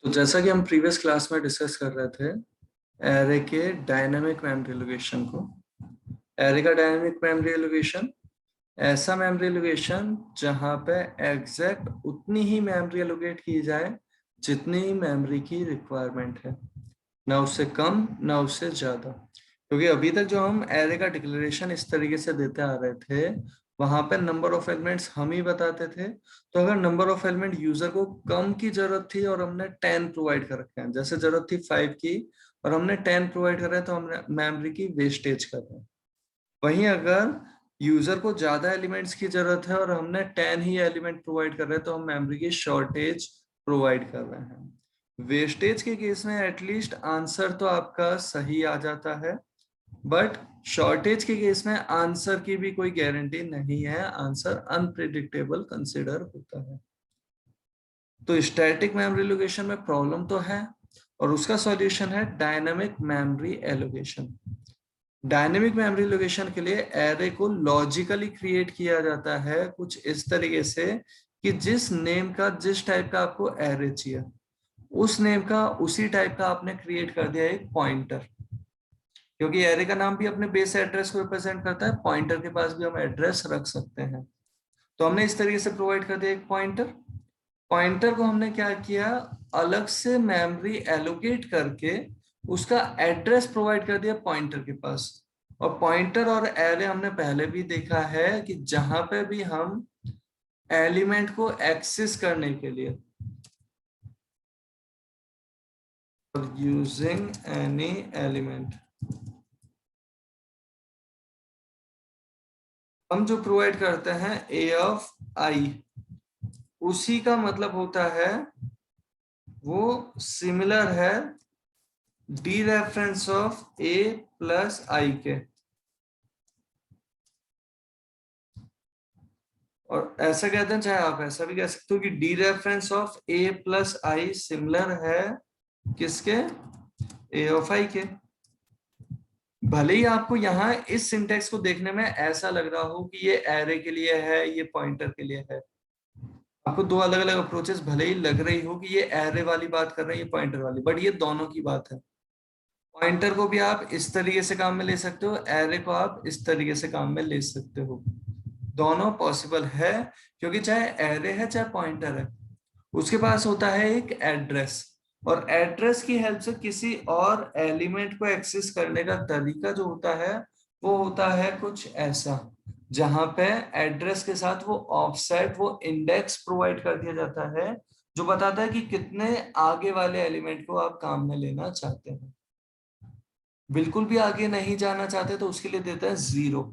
तो जैसा कि हम प्रीवियस क्लास में डिस्कस कर रहे थे एरे के डायनामिक मेमोरी लोकेशन को। एरे का डायनामिक मेमोरी लोकेशन ऐसा मेमोरी लोकेशन जहां पे एग्जैक्ट उतनी ही मेमोरी एलोकेट की जाए जितनी मेमोरी की रिक्वायरमेंट है, ना उससे कम ना उससे ज्यादा। क्योंकि अभी तक जो हम एरे का डिक्लेरेशन इस तरीके से देते आ रहे थे, वहां पे नंबर ऑफ एलिमेंट्स हम ही बताते थे। तो अगर नंबर ऑफ एलिमेंट यूजर को कम की जरूरत थी और हमने 10 प्रोवाइड कर रखे हैं, जैसे जरूरत थी 5 की और हमने 10 प्रोवाइड कर रहे हैं, तो हमने मेमोरी की वेस्टेज कर रहे हैं। वहीं अगर यूजर को ज्यादा एलिमेंट्स की जरूरत है और हमने 10 ही एलिमेंट प्रोवाइड कर रहे हैं, तो हम मेमोरी की शॉर्टेज प्रोवाइड कर रहे हैं। वेस्टेज के केस में एटलीस्ट आंसर तो आपका सही आ जाता है, बट शॉर्टेज के केस में आंसर की भी कोई गारंटी नहीं है, आंसर अनप्रिडिक्टेबल कंसिडर होता है। तो स्टैटिक मेमोरी लोकेशन में प्रॉब्लम तो है और उसका सॉल्यूशन है dynamic memory allocation. Dynamic memory location के लिए एरे को लॉजिकली क्रिएट किया जाता है कुछ इस तरीके से कि जिस नेम का जिस टाइप का आपको एरे चाहिए, उस नेम का उसी टाइप का आपने क्रिएट कर दिया एक पॉइंटर। क्योंकि एरे का नाम भी अपने बेस एड्रेस को रिप्रेजेंट करता है, पॉइंटर के पास भी हम एड्रेस रख सकते हैं। तो हमने इस तरीके से प्रोवाइड कर दिया एक पॉइंटर। पॉइंटर को हमने क्या किया, अलग से मेमोरी एलोकेट करके उसका एड्रेस प्रोवाइड कर दिया पॉइंटर के पास। और पॉइंटर और एरे हमने पहले भी देखा है कि जहां पे भी हम एलिमेंट को एक्सेस करने के लिए यूजिंग एनी एलिमेंट, हम जो प्रोवाइड करते हैं ए ऑफ आई, उसी का मतलब होता है वो सिमिलर है the reference of a plus i k. और ऐसा कहते हैं, चाहे आप ऐसा भी कह सकते हो कि D reference of a plus I similar है किसके, ए ऑफ आई के। भले ही आपको यहाँ इस सिंटेक्स को देखने में ऐसा लग रहा हो कि ये एरे के लिए है, ये पॉइंटर के लिए है, आपको दो अलग अलग अप्रोचेस भले ही लग रही हो कि ये एरे वाली बात कर रहे हैं, ये पॉइंटर वाली, बट ये दोनों की बात है। पॉइंटर को भी आप इस तरीके से काम में ले सकते हो, एरे को आप इस तरीके से काम में ले सकते हो। दोनों पॉसिबल है, क्योंकि चाहे एरे है चाहे पॉइंटर है, उसके पास होता है एक एड्रेस, और एड्रेस की हेल्प से किसी और एलिमेंट को एक्सेस करने का तरीका जो होता है वो होता है कुछ ऐसा, जहां पे एड्रेस के साथ वो ऑफसेट, वो इंडेक्स प्रोवाइड कर दिया जाता है जो बताता है कि कितने आगे वाले एलिमेंट को आप काम में लेना चाहते हैं। बिल्कुल भी आगे नहीं जाना चाहते तो उसके लिए देते हैं 0।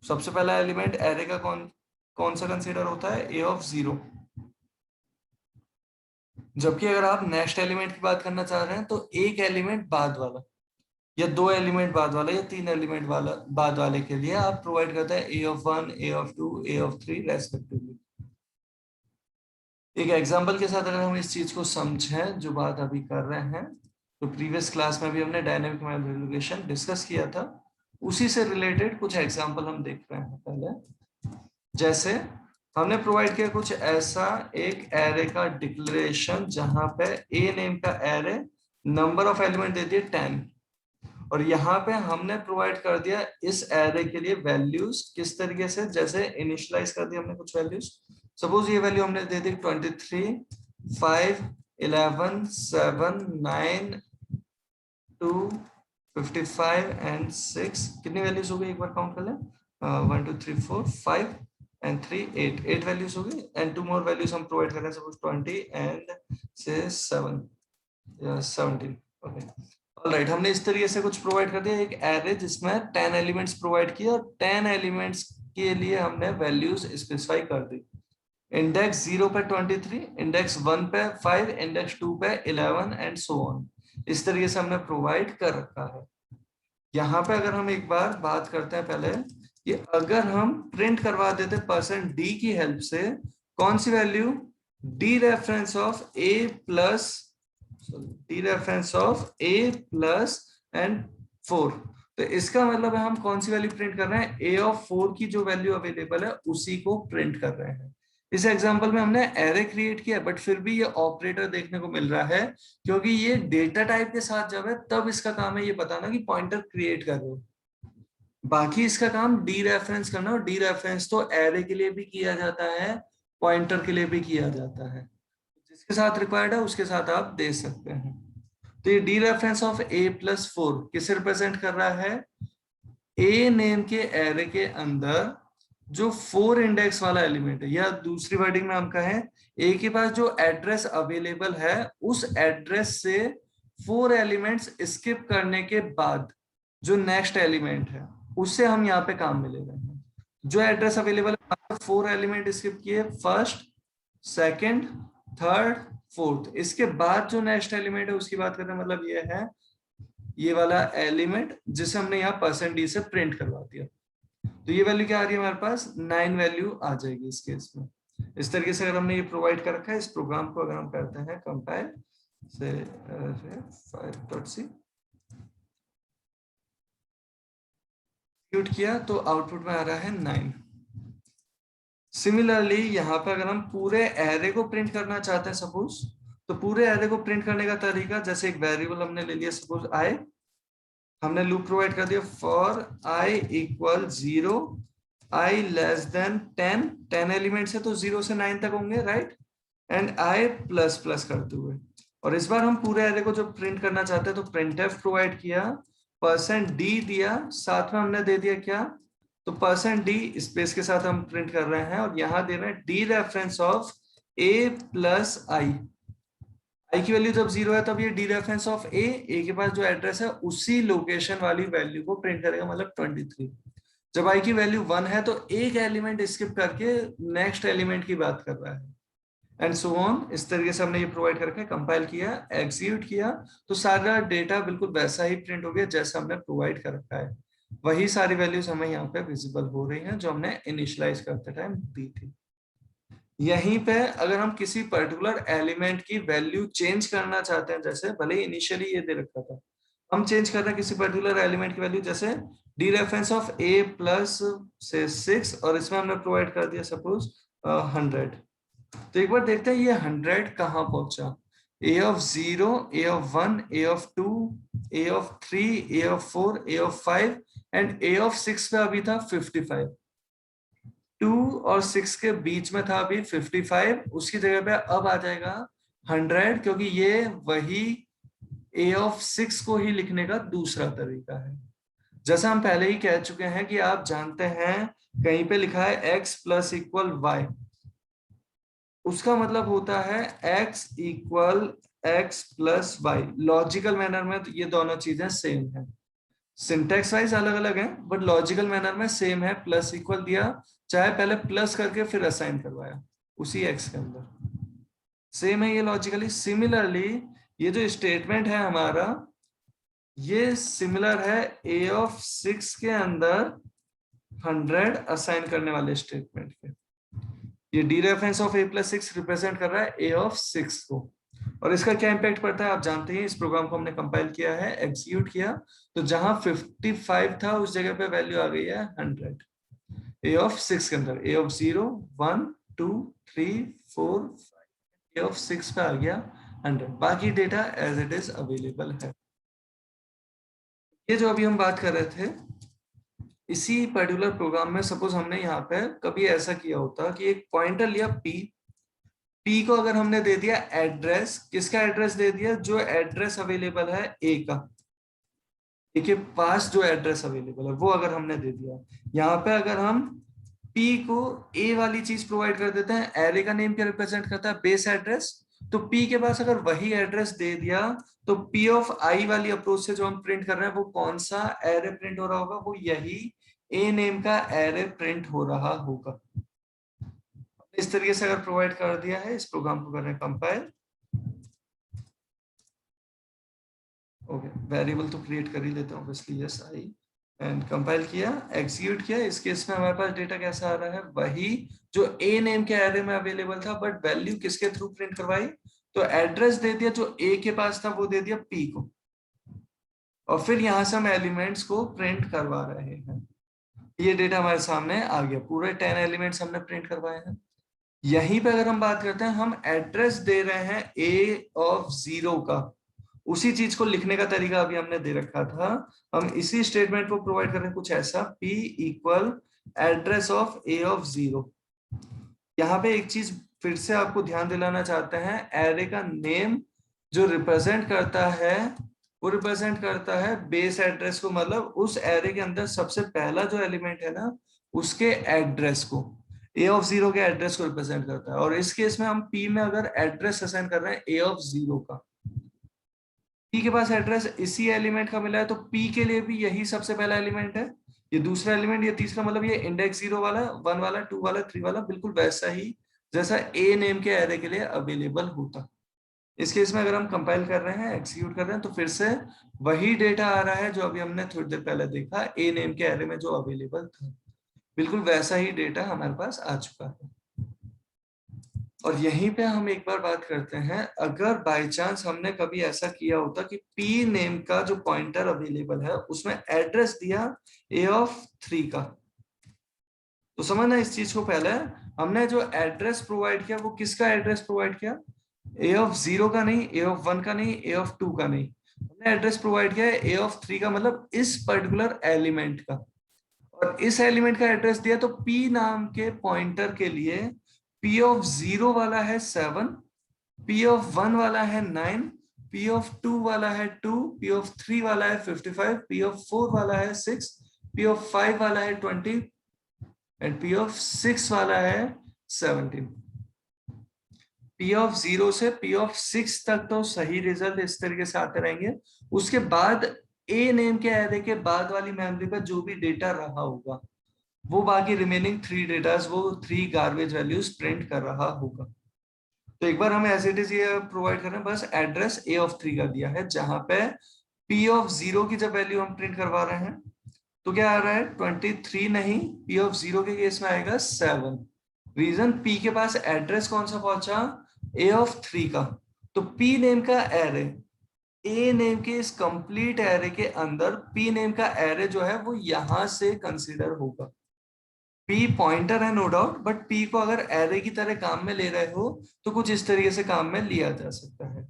सबसे पहला एलिमेंट एरे का कौन कौन सा कंसीडर होता है, ए ऑफ 0। जबकि अगर आप नेक्स्ट एलिमेंट की बात करना चाह रहे हैं तो एक एलिमेंट बाद वाला, या दो एलिमेंट बाद वाला, या तीन एलिमेंट वाला बाद वाले के लिए आप प्रोवाइड करते हैं a of 1, a of 2, a of 3 respectively. एक एग्जांपल के साथ अगर हम इस चीज को समझें जो बात अभी कर रहे हैं, तो प्रीवियस क्लास में भी हमने डायनेमिक मेमोरी लोकेशन डिस्कस किया था, उसी से रिलेटेड कुछ एग्जांपल हम देख रहे हैं। पहले जैसे हमने प्रोवाइड किया कुछ ऐसा एक एरे का डिक्लेरेशन जहां पे ए नेम का एरे, नंबर ऑफ एलिमेंट दे दिए 10, और यहाँ पे हमने प्रोवाइड कर दिया इस एरे के लिए वैल्यूज किस तरीके से, जैसे इनिशियलाइज कर दिया हमने कुछ वैल्यूज। सपोज ये वैल्यू हमने दे दी 23, 5, 11, 7, 9, 2, 55 एंड 6। कितनी वैल्यूज हो गई एक बार काउंट कर लें, 1 2 3 4 5 एंड 3 8, 8 वैल्यूज हो गई, एंड 2 मोर वैल्यूज हम प्रोवाइड कर रहे हैं, सपोज 20 एंड से 7 17। ओके, ऑलराइट, हमने इस तरीके से कुछ प्रोवाइड कर दिया एक एरे जिसमें 10 एलिमेंट्स प्रोवाइड किए, और 10 एलिमेंट्स के लिए हमने वैल्यूज स्पेसिफाई कर दी। इंडेक्स 0 पे 23, इंडेक्स 1 पे 5, इंडेक्स 2 पे 11 एंड सो ऑन। इस तरीके से हमने प्रोवाइड कर रखा है। यहाँ पे अगर हम एक बार बात करते हैं पहले कि अगर हम प्रिंट करवा देते %d की हेल्प से कौन सी value, the reference of a plus, the reference of a plus and 4, तो इसका मतलब है हम कौन सी वैल्यू प्रिंट कर रहे हैं, ए ऑफ 4 की जो वैल्यू अवेलेबल है उसी को प्रिंट कर रहे हैं। इस एग्जांपल में हमने एरे क्रिएट किया, बट फिर भी ये ऑपरेटर देखने को मिल रहा है क्योंकि ये डेटा टाइप के साथ जब है तब इसका काम है ये बताना कि पॉइंटर क्रिएट कर रहे हो। बाकी इसका काम डी रेफरेंस करना, और डी रेफरेंस तो एरे के लिए भी किया जाता है, पॉइंटर के लिए भी किया जाता है। जिसके साथ रिक्वायर्ड है उसके साथ आप दे सकते हैं। तो ये डी रेफरेंस ऑफ a+4 किसे रिप्रेजेंट कर रहा है? ए नेम के एरे के अंदर जो 4 इंडेक्स वाला एलिमेंट है, या दूसरी वर्डिंग में हम कहें ए के पास जो एड्रेस अवेलेबल है उस एड्रेस से 4 एलिमेंट्स स्किप करने के बाद जो नेक्स्ट एलिमेंट है उससे हम यहाँ पे काम में ले रहे हैं। जो एड्रेस अवेलेबल है 4 एलिमेंट स्किप किए, फर्स्ट, सेकंड, थर्ड, फोर्थ, इसके बाद जो नेक्स्ट एलिमेंट है उसकी बात करते हैं। मतलब ये है ये वाला एलिमेंट जिसे हमने यहाँ %d से प्रिंट करवा दिया। तो ये वैल्यू क्या आ रही है हमारे पास? 9 वैल्यू आ जाएगी इस केस में। इस तरीके से अगर हमने ये प्रोवाइड कर रखा है, इस प्रोग्राम को अगर हम करते हैं कंपाइल से 5.c किया तो आउटपुट में आ रहा है 9। सिमिलरली यहाँ पे अगर हम पूरे एरे को प्रिंट करना चाहते हैं सपोज, तो पूरे एरे को प्रिंट करने का तरीका, जैसे एक वेरिएबल हमने ले लिया सपोज i, हमने लूप प्रोवाइड कर दिया फॉर i = 0, i <10, 10 एलिमेंट्स है तो 0 से 9 तक होंगे, राइट, एंड i++ करते हुए। और इस बार हम पूरे एरे को जो प्रिंट करना चाहते हैं तो printf प्रोवाइड किया, %d दिया, साथ में हमने दे दिया क्या, तो %d स्पेस के साथ हम प्रिंट कर रहे हैं, और यहां दे रहे हैं D reference of a+i। i की वैल्यू जब 0 है तब ये डी रेफरेंस ऑफ a के पास जो एड्रेस है उसी लोकेशन वाली वैल्यू को प्रिंट करेगा, मतलब 23। जब i की वैल्यू 1 है तो एक एलिमेंट स्किप करके नेक्स्ट एलिमेंट की बात कर रहा है, एंड सो ऑन। इस तरीके से हमने ये प्रोवाइड करके कंपाइल किया, एग्जीक्यूट किया, तो सारा डेटा बिल्कुल वैसा ही प्रिंट हो गया जैसा हमने प्रोवाइड कर रखा है। वही सारी वैल्यूज हमें यहाँ पे विजिबल हो रही हैं जो हमने इनिशियलाइज करते टाइम दी थी। यहीं पे अगर हम किसी पर्टिकुलर एलिमेंट की वैल्यू चेंज करना चाहते हैं, जैसे भले ही इनिशियली ये दे रखा था, हम चेंज कर रहे हैं किसी पर्टिकुलर एलिमेंट की वैल्यू, जैसे डी रेफरेंस ऑफ a+6, और इसमें हमने प्रोवाइड कर दिया सपोज 100। तो एक बार देखते हैं ये 100 कहाँ पहुंचा। a(0), a(1), a(2), a(3), a(4), a(5) and a(6) पे अभी था 55। 2 और 6 के बीच में था अभी 55, उसकी जगह पे अब आ जाएगा 100, क्योंकि ये वही a(6) को ही लिखने का दूसरा तरीका है। जैसा हम पहले ही कह चुके हैं कि आप जानते हैं कहीं पे लिखा है x + y, उसका मतलब होता है x = x + y। Logical manner में तो ये दोनों चीजें सेम है, सिंटेक्स वाइज अलग अलग है बट लॉजिकल मैनर में सेम है। प्लस इक्वल दिया, चाहे पहले प्लस करके फिर असाइन करवाया उसी x के अंदर, सेम है ये लॉजिकली। सिमिलरली ये जो स्टेटमेंट है हमारा, ये सिमिलर है a(6) के अंदर 100 असाइन करने वाले स्टेटमेंट के। ये D reference of a+6 represent कर रहा है a(6) को, और इसका क्या इंपैक्ट पड़ता है आप जानते हैं। इस प्रोग्राम को हमने कंपाइल किया है, एग्जीक्यूट किया, तो जहां 55 था उस जगह पे वैल्यू आ गई है 100 a(6) के अंदर। a(0), 1, 2, 3, 4, 5 a(6) पे आ गया 100। बाकी data as it is available है। ये जो अभी हम बात कर रहे थे, इसी पर्टिकुलर प्रोग्राम में सपोज हमने यहाँ पे कभी ऐसा किया होता कि एक पॉइंटर लिया p को अगर हमने दे दिया एड्रेस, किसका एड्रेस दे दिया, जो एड्रेस अवेलेबल है a का, a के पास जो एड्रेस अवेलेबल है वो अगर हमने दे दिया। यहाँ पे अगर हम p को a वाली चीज प्रोवाइड कर देते हैं, एरे का नेम क्या रिप्रेजेंट करता है, बेस एड्रेस, तो p के पास अगर वही एड्रेस दे दिया तो p ऑफ i वाली अप्रोच से जो हम प्रिंट कर रहे हैं वो कौन सा एरे प्रिंट हो रहा होगा, वो यही a नेम का एरे प्रिंट हो रहा होगा। इस तरीके से अगर प्रोवाइड कर दिया है, इस प्रोग्राम को कर रहे हैं कंपाइल, ओके, वेरिएबल तो क्रिएट कर ही लेता हूँ obviously, yes I, and compile किया, एग्जीक्यूट किया। इस केस में हमारे पास डेटा कैसा आ रहा है, वही जो a नेम के एरे में अवेलेबल था, बट वैल्यू किसके थ्रू प्रिंट करवाई, तो एड्रेस दे दिया जो a के पास था वो दे दिया p को, और फिर यहां से हम एलिमेंट्स को प्रिंट करवा रहे हैं। ये डेटा हमारे सामने आ गया, पूरे 10 एलिमेंट्स हमने प्रिंट करवाए हैं। यहीं पे अगर हम बात करते हैं, हम एड्रेस दे रहे हैं a ऑफ 0 का, उसी चीज को लिखने का तरीका अभी हमने दे रखा था। हम इसी स्टेटमेंट को प्रोवाइड कर रहे हैं कुछ ऐसा, p equal address of a of 0। यहाँ पे एक चीज फिर से आपको ध्यान दिलाना चाहते हैं, एरे का नेम जो रिप्रेजेंट करता है वो रिप्रेजेंट करता है बेस एड्रेस को, मतलब उस एरे के अंदर सबसे पहला जो एलिमेंट है ना उसके एड्रेस को, a ऑफ 0 के एड्रेस को रिप्रेजेंट करता है। और इस केस में हम p में अगर एड्रेस असाइन कर रहे हैं a ऑफ 0 का, p के पास एड्रेस इसी एलिमेंट का मिला है, तो p के लिए भी यही सबसे पहला एलिमेंट है, ये दूसरा एलिमेंट, ये तीसरा, मतलब ये इंडेक्स 0 वाला, 1 वाला, 2 वाला, 3 वाला, बिल्कुल वैसा ही जैसा a नेम के एरे के लिए अवेलेबल होता। इस केस में अगर हम कंपाइल कर रहे हैं, एक्सिक्यूट कर रहे हैं, तो फिर से वही डेटा आ रहा है जो अभी हमने थोड़ी देर पहले देखा a नेम के एरे में जो अवेलेबल था, बिल्कुल वैसा ही डेटा हमारे पास आ चुका है। और यहीं पे हम एक बार बात करते हैं, अगर बाय चांस हमने कभी ऐसा किया होता कि p नेम का जो पॉइंटर अवेलेबल है उसमें एड्रेस दिया a ऑफ 3 का, तो समझना इस चीज को, पहले हमने जो एड्रेस प्रोवाइड किया वो किसका एड्रेस प्रोवाइड किया, a ऑफ 0 का नहीं, a ऑफ 1 का नहीं, a ऑफ 2 का नहीं, हमने एड्रेस प्रोवाइड किया है a ऑफ 3 का, मतलब इस पर्टिकुलर एलिमेंट का। और इस एलिमेंट का एड्रेस दिया, तो p नाम के पॉइंटर के लिए p ऑफ 0 वाला है 7, p ऑफ 1 वाला है 9, p ऑफ 2 वाला है 2, p ऑफ 3 वाला है 55, p ऑफ 4 वाला है 6, p ऑफ 5 वाला है 20 एंड p ऑफ 6 वाला है 17। p ऑफ 0 से p ऑफ 6 तक तो सही रिजल्ट इस तरीके से आते रहेंगे। उसके बाद a नेम के एरे के बाद वाली मेमोरी पर जो भी डेटा रहा होगा वो बाकी रिमेनिंग 3 डेटास, वो 3 गार्बेज वैल्यूज प्रिंट कर रहा होगा। तो एक बार हम एज इट इज ये प्रोवाइड कर रहे हैं, बस एड्रेस a ऑफ 3 का दिया है, जहां पे p ऑफ 0 की जब वैल्यू हम प्रिंट करवा रहे हैं तो क्या आ रहा है 23 नहीं, p ऑफ 0 के केस में आएगा 7। रीजन, p के पास एड्रेस कौन सा पहुंचा, a ऑफ 3 का, तो p नेम का एरे, a नेम के इस कंप्लीट एरे के अंदर p नेम का एरे जो है वो यहां से कंसीडर होगा। p पॉइंटर है नो डाउट, बट p को अगर एरे की तरह काम में ले रहे हो तो कुछ इस तरीके से काम में लिया जा सकता है।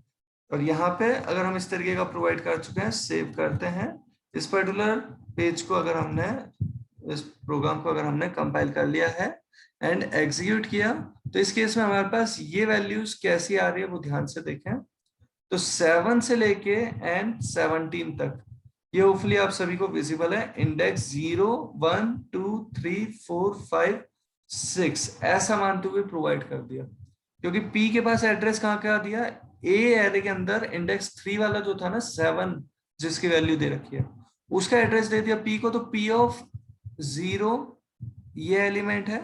और यहाँ पे अगर हम इस तरीके का प्रोवाइड कर चुके हैं, सेव करते हैं इस पर्टिकुलर पेज को, अगर हमने इस प्रोग्राम को अगर हमने कंपाइल कर लिया है एंड एग्जीक्यूट किया, तो इस केस में हमारे पास ये वैल्यूज कैसी आ रही है वो ध्यान से देखें। तो 7 से लेके एंड 17 तक ये होपफुली आप सभी को विजिबल है, इंडेक्स 0, 1, 2, 3, 4, 5, 6 ऐसा मानते हुए प्रोवाइड कर दिया, क्योंकि p के पास एड्रेस कहाँ का दिया, a एरे के अंदर इंडेक्स 3 वाला जो था ना 7 जिसकी वैल्यू दे रखी है उसका एड्रेस दे दिया p को, तो p ऑफ 0 ये एलिमेंट है,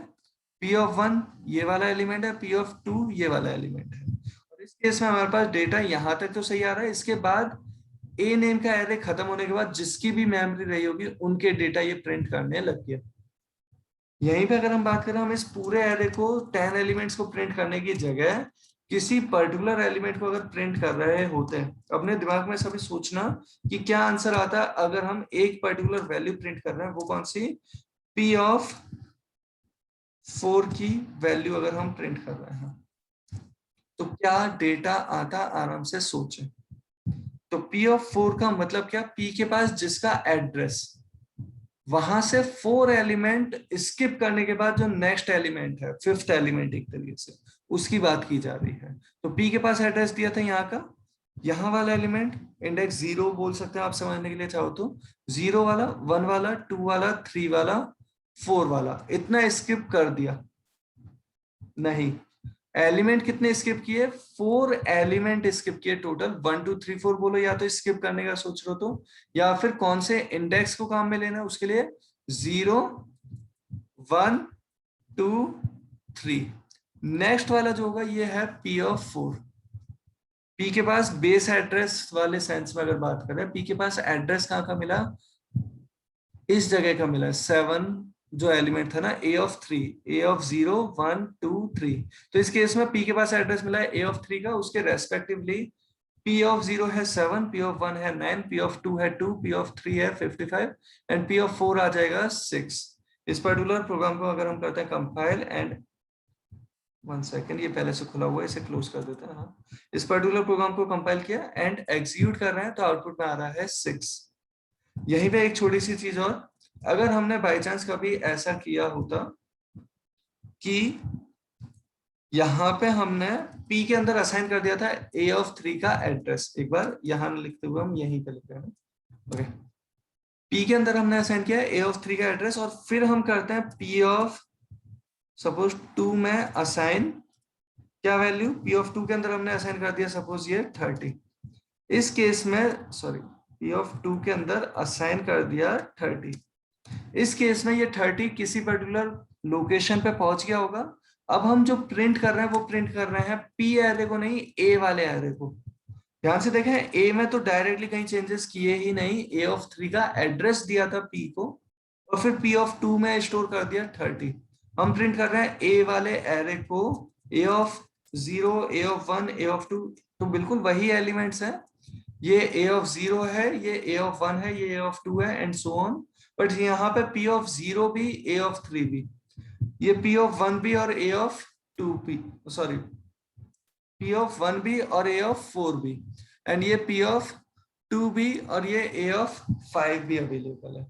p ऑफ 1 ये वाला एलिमेंट है, p ऑफ 2 ये वाला एलिमेंट है। और इस केस में हमारे पास डेटा यहां तक तो सही आ रहा है। इसके बाद a नेम का एरे खत्म होने के बाद जिसकी भी मेमोरी रही होगी उनके डेटा ये प्रिंट करने लग गया। यहीं पे अगर हम बात करें, हम इस पूरे एरे को 10 एलिमेंट्स को प्रिंट करने की जगह किसी पर्टिकुलर एलिमेंट को अगर प्रिंट कर रहे होते हैं, अपने दिमाग में सभी सोचना कि क्या आंसर आता है अगर हम एक पर्टिकुलर वैल्यू प्रिंट कर रहे हैं, वो कौन सी, p ऑफ 4 की वैल्यू अगर हम प्रिंट कर रहे हैं तो क्या डेटा आता, आराम से सोचें। तो p ऑफ 4 का मतलब क्या, p के पास जिसका एड्रेस, वहां से 4 एलिमेंट स्किप करने के बाद जो नेक्स्ट एलिमेंट है, 5th एलिमेंट एक तरीके से उसकी बात की जा रही है। तो p के पास एड्रेस दिया था यहाँ का, यहाँ वाला एलिमेंट इंडेक्स 0 बोल सकते हैं आप समझने के लिए चाहो तो, 0 वाला, 1 वाला, 2 वाला, 3 वाला, 4 वाला, इतना स्किप कर दिया नहीं। एलिमेंट कितने स्किप किए, 4 एलिमेंट स्किप किए टोटल, 1 2 3 4 बोलो, या तो स्किप करने का सोच रहे हो तो, या फिर कौन से इंडेक्स को काम में लेना है उसके लिए, 0 1 2 3। नेक्स्ट वाला जो होगा ये है p ऑफ 4। p के पास बेस एड्रेस वाले सेंस में अगर बात करें, p के पास एड्रेस कहाँ का मिला, इस जगह का मिला, 7 जो एलिमेंट था ना, a ऑफ 3, a ऑफ 0 1 2 3। तो इस केस में p के पास एड्रेस मिला है a ऑफ 3 का, उसके रेस्पेक्टिवली p ऑफ 0 है 7, p ऑफ 1 है 9, p ऑफ 2 है 2, p ऑफ 3 है 55 एंड p ऑफ 4 आ जाएगा 6। इस पर्टिकुलर प्रोग्राम को अगर हम करते हैं कंपाइल एंड वन सेकेंड, ये पहले से खुला हुआ है, इसे क्लोज कर देते हैं। हाँ, इस पर्टिकुलर प्रोग्राम को कंपाइल किया एंड एग्जीक्यूट कर रहे हैं, तो आउटपुट में आ रहा है 6। यहीं पे एक छोटी सी चीज और, अगर हमने बाई चांस कभी ऐसा किया होता कि यहाँ पे हमने p के अंदर असाइन कर दिया था a(3) का एड्रेस, एक बार यहाँ लिखते हुए हम यहीं पे लिख रहे हैं, ओके। p के अंदर हमने असाइन किया a(3) का एड्रेस, और फिर हम करते हैं p(2) सपोज 2 में असाइन क्या वैल्यू, p(2) के अंदर हमने असाइन कर दिया सपोज ये 30। इस केस में सॉरी, p(2) के अंदर असाइन कर दिया 30। इस केस में ये 30 किसी पर्टिकुलर लोकेशन पे पहुंच गया होगा। अब हम जो प्रिंट कर रहे हैं वो प्रिंट कर रहे हैं p एरे को नहीं, a वाले एरे को। ध्यान से देखें, a में तो डायरेक्टली कहीं चेंजेस किए ही नहीं, a(3) का एड्रेस दिया था p को, और फिर p(2) में स्टोर कर दिया 30। हम प्रिंट कर रहे हैं a वाले एरे को, a(0), a(1), a(2), तो बिल्कुल वही एलिमेंट्स हैं। ये a(0) है, ये a(1) है, ये a(2) है, एंड सो ऑन। बट यहाँ पे p(0) भी, a(3) भी, ये p(1) भी और a(2) भी, सॉरी p(1) भी और a(4) भी, एंड ये p(2) भी और ये a(5) भी अवेलेबल है।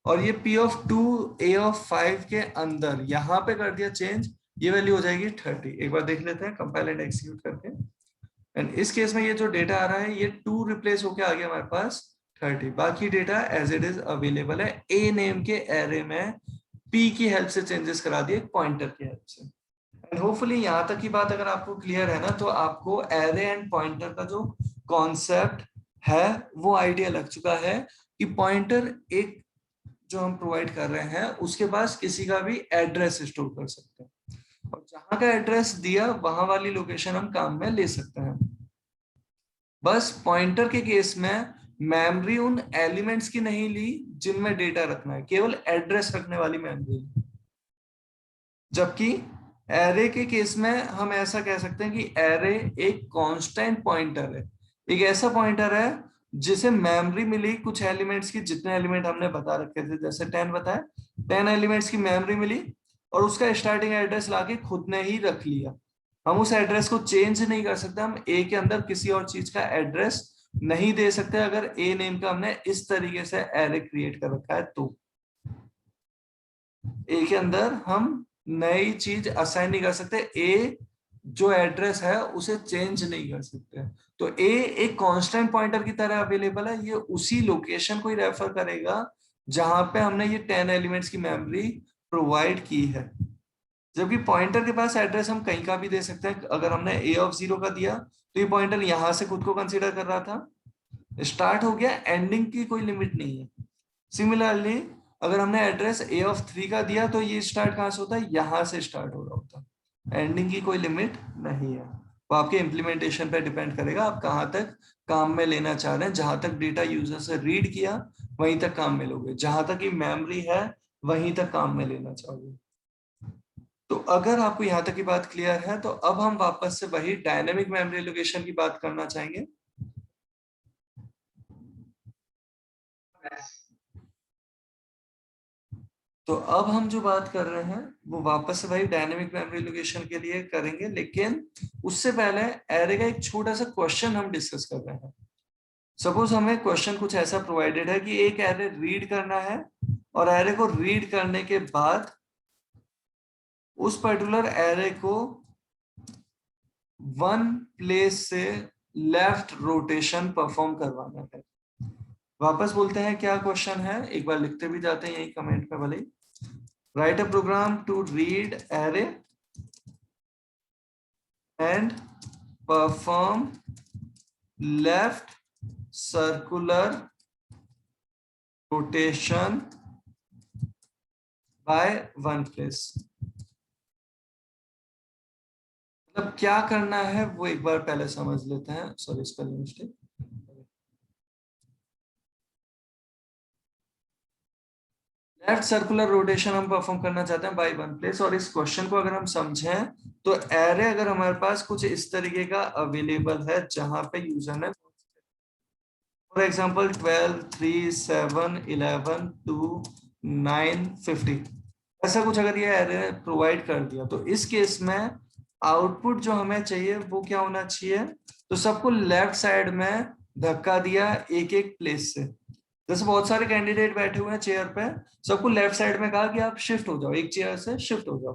और ये p(2) a(5) के अंदर यहाँ पे कर दिया चेंज, ये वैल्यू हो जाएगी 30। एक बार देख लेते हैं कंपाइल एंड एक्जीक्यूट करके। एंड इस केस में ये जो डेटा आ रहा है, ये 2 रिप्लेस होके आ गया हमारे पास 30। बाकी data as it is available है a नेम के एरे में, p की हेल्प से चेंजेस करा दिए पॉइंटर की हेल्प से। एंड होपफुली यहाँ तक की बात अगर आपको क्लियर है ना, तो आपको एरे एंड पॉइंटर का जो कॉन्सेप्ट है वो आइडिया लग चुका है कि पॉइंटर एक जो हम प्रोवाइड कर रहे हैं उसके पास किसी का भी एड्रेस स्टोर कर सकते हैं, और जहां का एड्रेस दिया वहां वाली लोकेशन हम काम में ले सकते हैं। बस पॉइंटर के केस में मेमोरी उन एलिमेंट्स की नहीं ली जिनमें डेटा रखना है, केवल एड्रेस रखने वाली मेमोरी ली। जबकि एरे के केस में हम ऐसा कह सकते हैं कि एरे एक कांस्टेंट पॉइंटर है, एक ऐसा पॉइंटर है जिसे मेमोरी मिली कुछ एलिमेंट्स की, जितने एलिमेंट हमने बता रखे थे, जैसे 10 बताया, 10 एलिमेंट्स की मेमोरी मिली, और उसका स्टार्टिंग एड्रेस लाके खुद ने ही रख लिया। हम उस एड्रेस को चेंज नहीं कर सकते, हम ए के अंदर किसी और चीज का एड्रेस नहीं दे सकते अगर ए नेम का हमने इस तरीके से एरे क्रिएट कर रखा है। तो ए के अंदर हम नई चीज असाइन नहीं कर सकते, ए जो एड्रेस है उसे चेंज नहीं कर सकते। तो ए एक कांस्टेंट पॉइंटर की तरह अवेलेबल है, ये उसी लोकेशन को ही रेफर करेगा जहां पे हमने ये 10 एलिमेंट्स की मेमोरी प्रोवाइड की है। जबकि पॉइंटर के पास एड्रेस हम कहीं का भी दे सकते हैं। अगर हमने a(0) का दिया तो ये पॉइंटर यहां से खुद को कंसीडर कर रहा था, स्टार्ट हो गया, एंडिंग की कोई लिमिट नहीं है। सिमिलरली अगर हमने एड्रेस a(3) का दिया तो ये स्टार्ट कहां से होता है, यहां से स्टार्ट हो रहा होता, एंडिंग की कोई लिमिट नहीं है। वो आपके इम्प्लीमेंटेशन पे डिपेंड करेगा, आप कहाँ तक काम में लेना चाह रहे हैं। जहां तक डेटा यूजर से रीड किया वहीं तक काम में लोगे, जहां तक मेमोरी है वहीं तक काम में लेना चाहोगे। तो अगर आपको यहाँ तक की बात क्लियर है, तो अब हम वापस से वही डायनेमिक मेमोरी एलोकेशन की बात करना चाहेंगे। तो अब हम जो बात कर रहे हैं वो वापस से भाई डायनेमिक मेमोरी एलोकेशन के लिए करेंगे, लेकिन उससे पहले एरे का एक छोटा सा क्वेश्चन हम डिस्कस कर रहे हैं। सपोज हमें क्वेश्चन कुछ ऐसा प्रोवाइडेड है कि एक एरे रीड करना है, और एरे को रीड करने के बाद उस पर्टिकुलर एरे को वन प्लेस से लेफ्ट रोटेशन परफॉर्म करवाना है। वापस बोलते हैं क्या क्वेश्चन है, एक बार लिखते भी जाते हैं यही कमेंट पे भले। Write a program to read array and perform left circular rotation by one place. मतलब क्या करना है वो एक बार पहले समझ लेते हैं। Sorry spelling mistake. Left circular rotation हम परफॉर्म करना चाहते हैं बाय वन प्लेस, और इस क्वेश्चन को अगर हम समझें तो एरे अगर हमारे पास कुछ इस तरीके का अवेलेबल है जहां पे यूजर ने फॉर एग्जांपल 12, 3, 7, 11, 2, 9, 50 ऐसा कुछ अगर ये एरे प्रोवाइड कर दिया, तो इस केस में आउटपुट जो हमें चाहिए वो क्या होना चाहिए, तो सबको लेफ्ट साइड में धक्का दिया एक एक प्लेस से। जैसे बहुत सारे कैंडिडेट बैठे हुए हैं चेयर पे, सबको लेफ्ट साइड में कहा कि आप शिफ्ट हो जाओ, एक चेयर से शिफ्ट हो जाओ,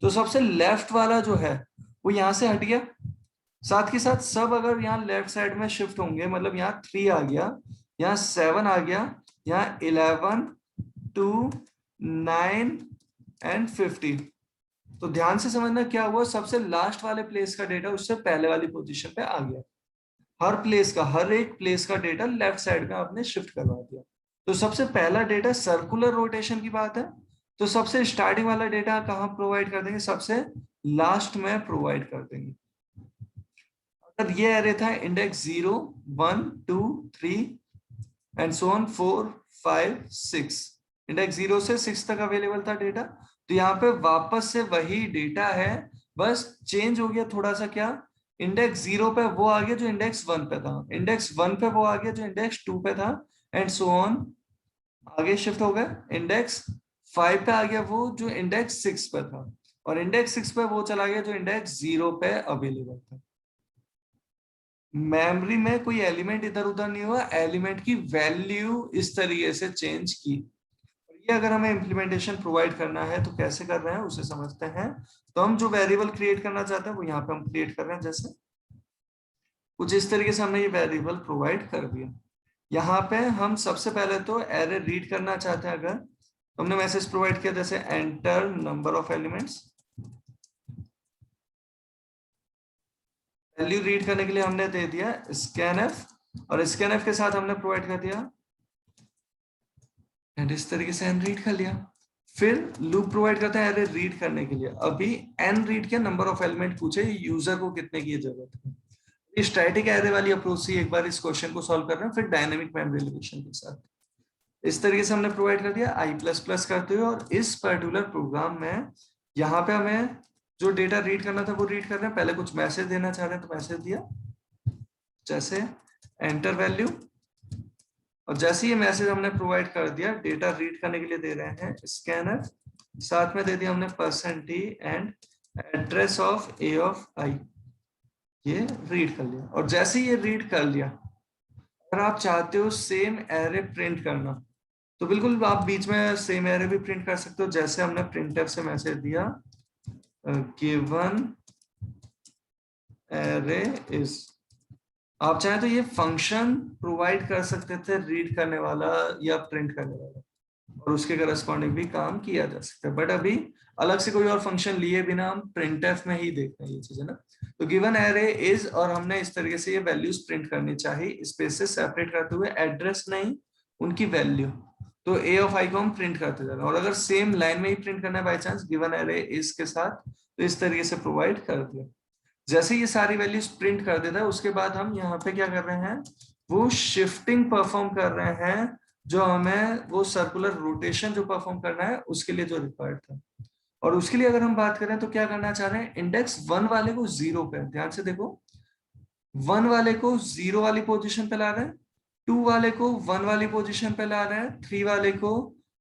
तो सबसे लेफ्ट वाला जो है वो यहाँ से हट गया। साथ के साथ सब अगर यहाँ लेफ्ट साइड में शिफ्ट होंगे, मतलब यहाँ 3 आ गया, यहाँ 7 आ गया, यहाँ 11, 2, 9 एंड 50। तो ध्यान से समझना क्या हुआ, सबसे लास्ट वाले प्लेस का डेटा उससे पहले वाली पोजीशन पे आ गया। हर प्लेस का, हर एक प्लेस का डेटा लेफ्ट साइड में आपने शिफ्ट करवा दिया। तो सबसे पहला डेटा सर्कुलर रोटेशन की बात है, तो सबसे स्टार्टिंग वाला डेटा कहाँ प्रोवाइड कर देंगे, सबसे लास्ट में प्रोवाइड कर देंगे। अगर ये एरे था index 0, 1, 2, 3 and so on 4, 5, 6, index 0 से 6 तक अवेलेबल था डेटा, तो यहाँ पे वापस से वही डेटा है, बस चेंज हो गया थोड़ा सा। क्या, इंडेक्स 0 पे वो आ गया जो इंडेक्स 1 पे था, इंडेक्स 1 पे वो आ गया जो इंडेक्स 2 पे था, एंड सो ऑन आगे शिफ्ट हो गए। इंडेक्स 5 पे आ गया वो जो इंडेक्स 6 पे था, और इंडेक्स 6 पे वो चला गया जो इंडेक्स 0 पे अवेलेबल था। मेमोरी में कोई एलिमेंट इधर उधर नहीं हुआ, एलिमेंट की वैल्यू इस तरीके से चेंज की। ये अगर हमें इम्प्लीमेंटेशन प्रोवाइड करना है तो कैसे कर रहे हैं उसे समझते हैं। तो हम जो वेरिएबल क्रिएट करना चाहते हैं वो यहाँ पे हम क्रिएट कर रहे हैं, जैसे कुछ इस तरीके से हमने ये वेरिएबल प्रोवाइड कर दिया। यहाँ पे हम सबसे पहले तो एरे रीड करना चाहते हैं, अगर तो हमने मैसेज प्रोवाइड किया जैसे enter number of elements. Value read करने के लिए हमने दे दिया स्कैनफ, और स्कैनफ के साथ हमने प्रोवाइड कर दिया एंड इस तरीके से एन रीड कर लिया। फिर लूप प्रोवाइड करता है एरे रीड करने के लिए। अभी एन रीड किया, नंबर ऑफ एलिमेंट पूछे, यूजर को कितने की जरूरत है। स्टैटिक एरे वाली अप्रोच से एक बार इस क्वेश्चन को सॉल्व कर रहे हैं, फिर डायनेमिक मेमोरी एलोकेशन के साथ इस तरीके से हमने प्रोवाइड कर दिया i++ करते हुए। और इस पर्टिकुलर प्रोग्राम में यहाँ पे हमें जो डेटा रीड करना था वो रीड कर रहे हैं। पहले कुछ मैसेज देना चाह रहे हैं तो मैसेज दिया, जैसे एंटर वैल्यू, और जैसे ये मैसेज हमने प्रोवाइड कर दिया, डेटा रीड करने के लिए दे रहे हैं स्कैनर, साथ में दे दिया हमने %t and address of a of i। ये रीड कर लिया, और जैसे ये रीड कर लिया, अगर आप चाहते हो सेम एरे प्रिंट करना तो बिल्कुल आप बीच में सेम एरे भी प्रिंट कर सकते हो। जैसे हमने प्रिंटफ से मैसेज दिया गिवन एरे इज, आप चाहे तो ये फंक्शन प्रोवाइड कर सकते थे रीड करने वाला या प्रिंट करने वाला, और उसके करस्पॉन्डिंग भी काम किया जा सकता है। बट अभी अलग से कोई और फंक्शन लिए बिना हम प्रिंटफ में ही देखते हैं ये चीजें ना। तो गिवन एरे इज, और हमने इस तरीके से ये वैल्यूज प्रिंट करनी चाहिए, स्पेस से सेपरेट करते हुए, एड्रेस नहीं उनकी वैल्यू। तो a ऑफ i को हम प्रिंट करते जा रहे हैं, और अगर सेम लाइन में ही प्रिंट करना है by chance given array is के साथ, तो इस तरीके से प्रोवाइड कर दिया। जैसे ये सारी वैल्यूज प्रिंट कर देता है, उसके बाद हम यहाँ पे क्या कर रहे हैं, वो शिफ्टिंग परफॉर्म कर रहे हैं, जो हमें वो सर्कुलर रोटेशन जो परफॉर्म करना है उसके लिए जो रिक्वायर्ड था। और उसके लिए अगर हम बात करें तो क्या करना चाह रहे हैं, इंडेक्स 1 वाले को 0 पे, ध्यान से देखो, 1 वाले को 0 वाली पोजीशन पे ला रहे हैं, 2 वाले को 1 वाली पोजीशन पे ला रहे हैं, 3 वाले को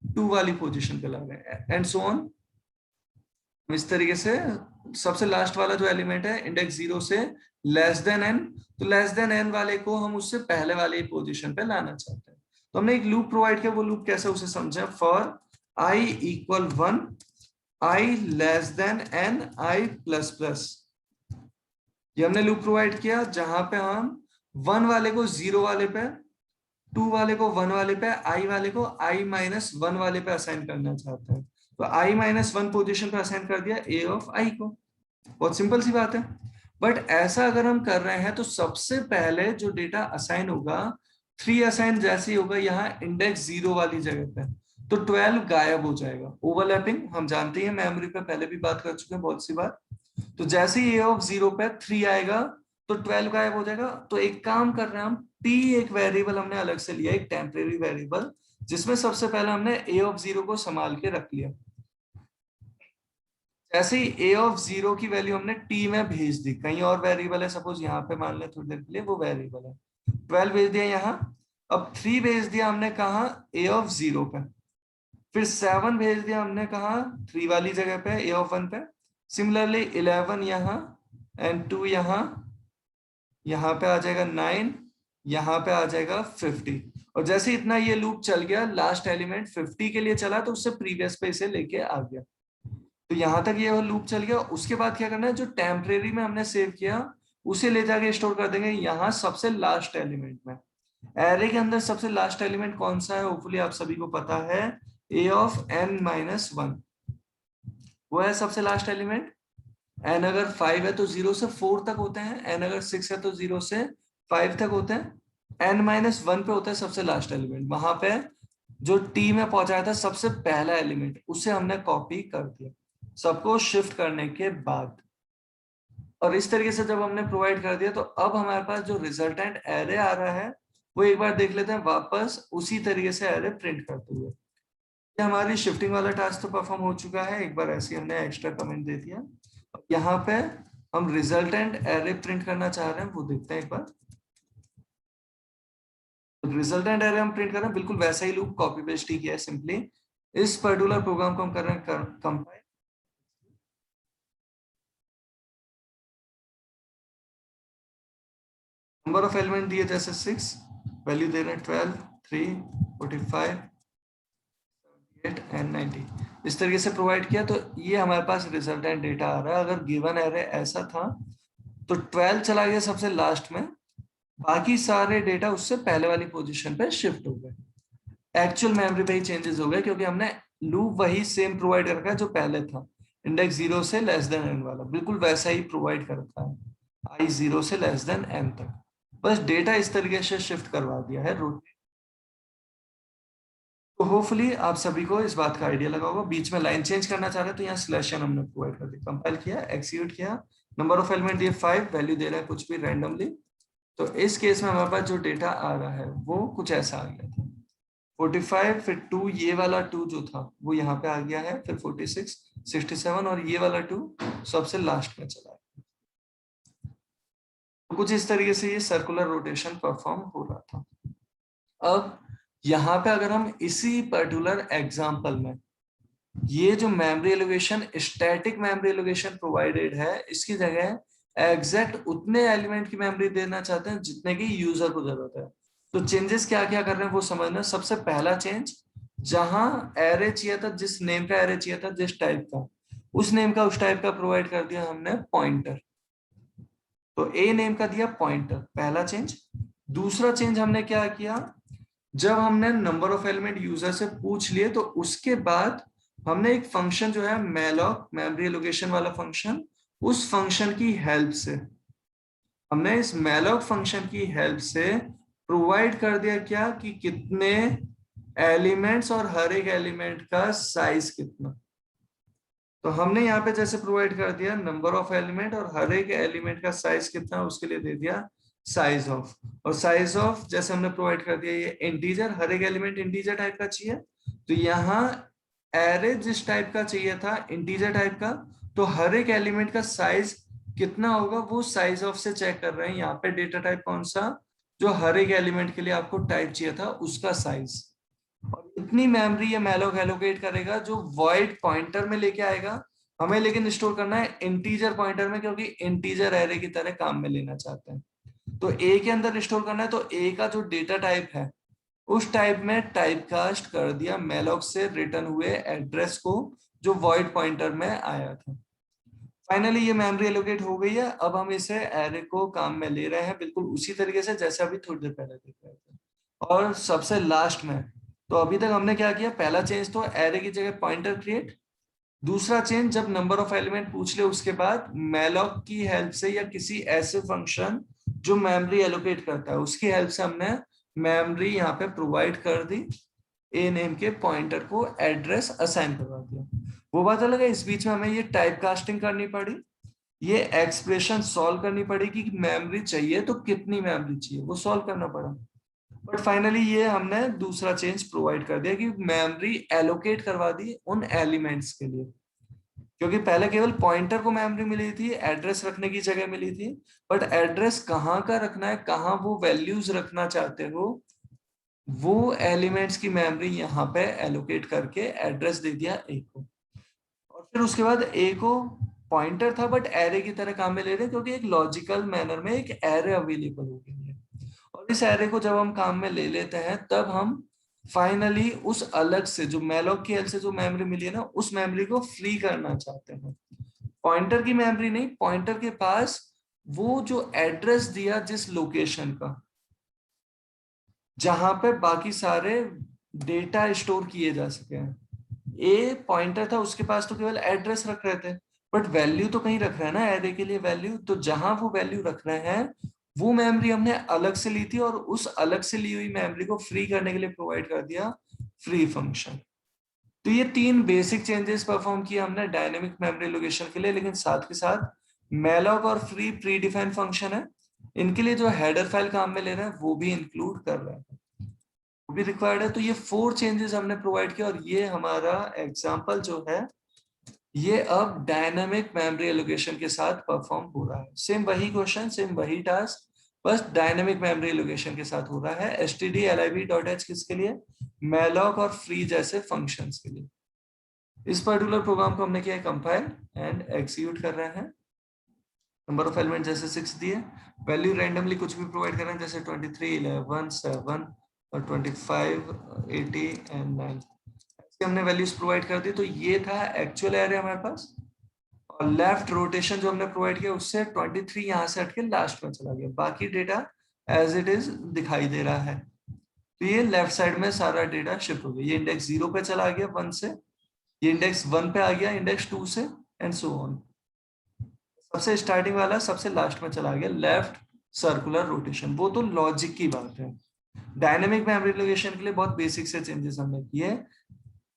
2 वाली पोजीशन पे ला रहे हैं, एंड सो ऑन। इस तरीके से सबसे लास्ट वाला जो एलिमेंट है इंडेक्स 0 से लेस देन n, तो लेस देन n वाले को हम उससे पहले वाली पोजीशन पे लाना चाहते हैं। तो हमने एक लूप प्रोवाइड किया, वो लूप कैसे उसे समझे, for i equal 1, i less than n, i++। ये हमने लूप प्रोवाइड किया जहां पे हम 1 वाले को 0 वाले पे, 2 वाले को 1 वाले पे, i वाले को i-1 वाले पे असाइन करना चाहते हैं। तो i-1 पोजीशन पे असाइन कर दिया a ऑफ i को। बहुत सिंपल सी बात है। बट ऐसा अगर हम कर रहे हैं तो सबसे पहले जो डेटा असाइन होगा, 3 असाइन जैसे ही होगा यहाँ इंडेक्स 0 वाली जगह पे, तो 12 गायब हो जाएगा। ओवरलैपिंग हम जानते हैं, मेमोरी पे पहले भी बात कर चुके हैं बहुत सी बार। तो जैसे ही a ऑफ 0 पे 3 आएगा तो 12 गायब हो जाएगा। तो एक काम कर रहे हैं हम, t एक वेरिएबल हमने अलग से लिया, एक टेम्परेरी वेरिएबल, जिसमें सबसे पहले हमने a ऑफ 0 को संभाल के रख लिया। जैसे ही a ऑफ 0 की वैल्यू हमने t में भेज दी, कहीं और वेरिएबल है, सपोज यहाँ पे मान लें थोड़ी देर के लिए, वो वेरिएबल है, 12 भेज दिया यहाँ। अब 3 भेज दिया हमने कहा a ऑफ 0 पे, फिर 7 भेज दिया हमने कहा 3 वाली जगह पे a ऑफ 1 पे, सिमिलरली 11 यहाँ एंड 2 यहाँ, यहाँ पे आ जाएगा 9, यहाँ पे आ जाएगा 50। और जैसे इतना ये लूप चल गया, लास्ट एलिमेंट 50 के लिए चला तो उससे प्रीवियस पे इसे लेके आ गया। तो यहां तक ये लूप चल गया। उसके बाद क्या करना है, जो टेम्परेरी में हमने सेव किया उसे ले जाके स्टोर कर देंगे यहाँ सबसे लास्ट एलिमेंट में। एरे के अंदर सबसे लास्ट एलिमेंट कौन सा है, होपफुली आप सभी को पता है, a ऑफ n-1 वो है सबसे लास्ट एलिमेंट। n अगर 5 है तो 0 से 4 तक होते हैं, n अगर 6 है तो 0 से 5 तक होते हैं। n-1 पे होता है सबसे लास्ट एलिमेंट, वहां पे जो टी में पहुंचाया था सबसे पहला एलिमेंट उसे हमने कॉपी कर दिया सबको शिफ्ट करने के बाद। और इस तरीके से जब हमने प्रोवाइड कर दिया तो अब हमारे पास जो रिजल्टेंट एरे आ रहा है वो एक बार देख लेते हैं वापस उसी तरीके से एरे प्रिंट करते हुए। ये हमारी शिफ्टिंग वाला टास्क तो परफॉर्म हो चुका है, एक बार ऐसे हमने एक्स्ट्रा कमेंट दे दिया। यहाँ पे हम रिजल्टेंट एरे प्रिंट करना चाह रहे हैं, वो देखते हैं एक बार। रिजल्टेंट एरे हम प्रिंट कर रहे हैं, बिल्कुल वैसा ही लूप कॉपी पेस्ट ही किया है सिंपली। इस पर्टिकुलर प्रोग्राम को हम कर रहे हैं कंपाइल। नंबर ऑफ एलिमेंट दिए जैसे 6, वैल्यू दे रहे हैं 12, 3, 45, 78 एंड 90। इस तरीके से प्रोवाइड किया तो ये हमारे पास रिजल्टेंट डेटा आ रहा है। अगर गिवन एरे ऐसा था तो 12 चला गया सबसे लास्ट में, बाकी सारे डेटा उससे पहले वाली पोजीशन पे शिफ्ट हो गए। एक्चुअल मेमोरी पे ही चेंजेस हो गए क्योंकि हमने लूप वही सेम प्रोवाइड कर रखा है जो पहले था, इंडेक्स 0 से लेस देन n वाला बिल्कुल वैसा ही प्रोवाइड कर रखा है, i 0 से लेस देन n तक। बस डेटा इस तरीके से शिफ्ट करवा दिया है रोटेट। तो होपफुली आप सभी को इस बात का आइडिया लगा होगा। बीच में लाइन चेंज करना चाह रहे हैं तो यहाँ स्लैश n हमने प्रोवाइड कर दिया, कंपाइल किया, एक्सिक्यूट किया। नंबर ऑफ एलिमेंट दिए 5, वैल्यू दे रहा है कुछ भी रैंडमली। तो इस केस में हमारे पास जो डेटा आ रहा है वो कुछ ऐसा आ गया था, 45, फिर 2, ये वाला 2 जो था वो यहाँ पे आ गया है, फिर 46, 67 और ये वाला 2 सबसे लास्ट में चला है। तो कुछ इस तरीके से ये सर्कुलर रोटेशन परफॉर्म हो रहा था। अब यहाँ पे अगर हम इसी पर्टिकुलर एग्जाम्पल में ये जो memory allocation, static memory allocation provided है, इसकी जगह एग्जैक्ट उतने एलिमेंट की मेमोरी देना चाहते हैं जितने की यूजर को जरूरत है, तो चेंजेस क्या क्या कर रहे हैं वो समझना। सबसे पहला चेंज, जहां एरे चाहिए था, जिस नेम का एरे चाहिए था, जिस टाइप का, उस नेम का उस टाइप का प्रोवाइड कर दिया हमने पॉइंटर। तो ए नेम का दिया पॉइंटर, पहला चेंज। दूसरा चेंज हमने क्या किया, जब हमने नंबर ऑफ एलिमेंट यूजर से पूछ लिए तो उसके बाद हमने एक फंक्शन जो है मैलॉक, मेमोरी एलोकेशन वाला फंक्शन, उस फंक्शन की हेल्प से हमने इस मैलॉक फंक्शन की हेल्प से प्रोवाइड कर दिया क्या कि कितने एलिमेंट्स और हर एक एलिमेंट का साइज कितना। तो हमने यहाँ पे जैसे प्रोवाइड कर दिया नंबर ऑफ एलिमेंट और हर एक एलिमेंट का साइज कितना, उसके लिए दे दिया साइज ऑफ। और साइज ऑफ जैसे हमने प्रोवाइड कर दिया ये इंटीजर, हर एक एलिमेंट इंटीजर टाइप का चाहिए। तो यहाँ एरे जिस टाइप का चाहिए था इंटीजर टाइप का, तो हर एक एलिमेंट का साइज कितना होगा वो साइज ऑफ से चेक कर रहे हैं। यहाँ पे डेटा टाइप कौन सा, जो हर एक एलिमेंट के लिए आपको टाइप चाहिए था उसका साइज। और इतनी मेमोरी ये मैलॉक एलोकेट करेगा जो वॉइड पॉइंटर में लेके आएगा। हमें लेकिन स्टोर करना है इंटीजर पॉइंटर में, क्योंकि इंटीजर एरे की तरह काम में लेना चाहते हैं। तो ए के अंदर स्टोर करना है, तो ए का जो डेटा टाइप है उस टाइप में टाइप कास्ट कर दिया मैलॉक से रिटर्न हुए एड्रेस को जो वॉइड पॉइंटर में आया था। फाइनली ये मेमोरी एलोकेट हो गई है। अब हम इसे एरे को काम में ले रहे हैं बिल्कुल उसी तरीके से जैसे अभी थोड़ी देर पहले देख रहे थे। और सबसे लास्ट में, तो अभी तक हमने क्या किया, पहला चेंज तो एरे की जगह पॉइंटर क्रिएट। दूसरा चेंज, जब नंबर ऑफ एलिमेंट पूछ ले उसके बाद मैलॉक की हेल्प से या किसी ऐसे फंक्शन जो मेमोरी एलोकेट करता है उसकी हेल्प से हमने मेमोरी यहाँ पे प्रोवाइड कर दी, ए नेम के पॉइंटर को एड्रेस असाइन करवा दिया। वो बात अलग है, इस बीच में हमें ये टाइप कास्टिंग करनी पड़ी, ये एक्सप्रेशन सॉल्व करनी पड़ेगी कि मेमोरी चाहिए तो कितनी मेमोरी चाहिए वो सॉल्व करना पड़ा। बट फाइनली ये हमने दूसरा चेंज प्रोवाइड कर दिया कि मेमोरी एलोकेट करवा दी उन एलिमेंट्स के लिए, क्योंकि पहले केवल पॉइंटर को मेमोरी मिली थी, एड्रेस रखने की जगह मिली थी। बट एड्रेस कहाँ का रखना है, कहाँ वो वैल्यूज रखना चाहते हो, वो एलिमेंट्स की मेमोरी यहाँ पे एलोकेट करके एड्रेस दे दिया ए को। और फिर उसके बाद ए को पॉइंटर था बट एरे की तरह काम में ले रहे हैं, क्योंकि एक लॉजिकल मैनर में एक एरे अवेलेबल हो गई है। और इस एरे को जब हम काम में ले लेते हैं तब हम फाइनली उस अलग से जो मैलॉक की हेल्प से जो मेमोरी मिली है ना, उस मेमोरी को फ्री करना चाहते हैं। पॉइंटर की मेमोरी नहीं, पॉइंटर के पास वो जो एड्रेस दिया जिस लोकेशन का, जहां पे बाकी सारे डेटा स्टोर किए जा सके हैं। ए पॉइंटर था, उसके पास तो केवल एड्रेस रख रहे थे, बट वैल्यू तो कहीं रख रहे हैं ना, एरे के लिए वैल्यू, तो जहां वो वैल्यू रख रहे हैं वो मेमोरी हमने अलग से ली थी, और उस अलग से ली हुई मेमोरी को फ्री करने के लिए प्रोवाइड कर दिया फ्री फंक्शन। तो ये 3 बेसिक चेंजेस परफॉर्म किए हमने डायनेमिक मेमोरी लोकेशन के लिए, लेकिन साथ के साथ मैलॉक और फ्री प्री डिफाइंड फंक्शन है, इनके लिए जो हेडर फाइल काम में ले रहे हैं वो भी इंक्लूड कर रहे हैं, वो भी रिक्वायर्ड है। तो ये 4 चेंजेस हमने प्रोवाइड किया, और ये हमारा एग्जाम्पल जो है ये अब डायनामिक मेमोरी एलोकेशन के साथ परफॉर्म हो रहा है। सेम वही क्वेश्चन, सेम वही टास्क, बस डायनामिक मेमोरी एलोकेशन के साथ हो रहा है। stdlib.h किसके लिए? मैलॉक और फ्री जैसे फंक्शंस के लिए। इस पर्टिकुलर प्रोग्राम को हमने किया है कंपाइल एंड एग्जीक्यूट कर रहे हैं। नंबर ऑफ एलिमेंट जैसे 6 दिए, वैल्यू रैंडमली कुछ भी प्रोवाइड कर रहे हैं, जैसे 23, 11, 7 और 25, 80 एंड 9, हमने वैल्यूज प्रोवाइड कर दी। तो ये था एक्चुअल एरे हमारे पास, और लेफ्ट रोटेशन जो हमने प्रोवाइड किया उससे 23 यहाँ से हट के लास्ट में चला गया, बाकी डेटा एज इट इज दिखाई दे रहा है। तो ये लेफ्ट साइड में सारा डेटा शिफ्ट हो गया, ये इंडेक्स 0 पे चला गया 1 से, ये इंडेक्स 1 पे आ गया इंडेक्स 2 से, एंड सो ऑन। सबसे स्टार्टिंग वाला सबसे लास्ट में चला गया, लेफ्ट सर्कुलर रोटेशन। वो तो लॉजिक की बात है। डायनेमिक मेमोरी लोकेशन के लिए बहुत बेसिक से चेंजेस हमने किए।